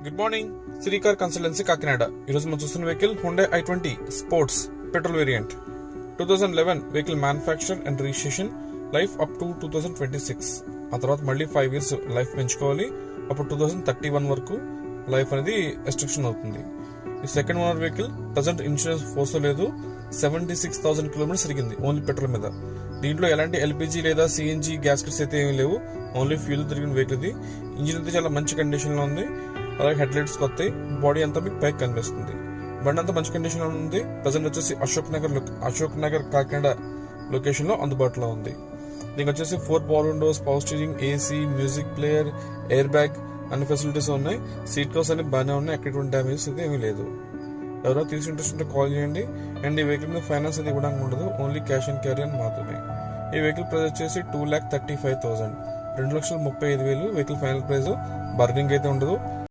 Good morning, Srikar consultancy Kakinada. ఈరోజు మనం చూస్తున్న vehicle Hyundai i20 sports petrol variant. 2011 vehicle manufacture and registration, life up to 2026. ఆ తర్వాత మళ్ళీ 5 years లైఫ్ పెంచుకోవాలి. అప్పుడు 2031 వరకు లైఫ్ అనేది రెస్ట్రిక్షన్ అవుతుంది. ఈ second owner vehicle, present insurance force లేదు. 76,000 kilometers తిరిగింది ఓన్లీ పెట్రోల్ మీద. దీంట్లో ఎలాంటి ఎల్పిజి లేదా సిఎన్జి గ్యాస్ కిట్స్ అయితే ఏమీ లేవు, ఓన్లీ ఫ్యూల్ తిరిగిన వెహికల్ ఇది. ఇంజిన్ అయితే చాలా మంచి కండిషన్ లో ఉంది. అలాగే హెడ్ లైట్స్ కొత్త, బాడీ అంతా మీకు పైకి కనిపిస్తుంది. బండి అంతా మంచి కండిషన్ లో ఉంది. ప్రజెంట్ వచ్చేసి అశోక్ నగర్ కాకినాడ లొకేషన్ లో అందుబాటులో ఉంది. దీనికి వచ్చేసి 4 power Windows, power steering, AC, music player, air bag అన్ని ఫెసిలిటీస్ ఉన్నాయి. సీట్ కవర్స్ అన్ని బాగానే ఉన్నాయి. ఎటువంటి డ్యామేజెస్ అయితే ఏమీ లేదు. ఎవరైనా తీసి ఇంట్రెస్ట్ ఉంటే కాల్ చేయండి. అండ్ ఈ వెహికల్ మీద ఫైనాన్స్ అయితే ఇవ్వడానికి ఉండదు, ఓన్లీ క్యాష్ అండ్ క్యారీ అని మాత్రమే. ఈ వెహికల్ ప్రైస్ వచ్చేసి 2,35,000, 2,35,000 వెహికల్ ఫైనల్ ప్రైస్. బార్గెనింగ్ అయితే ఉండదు.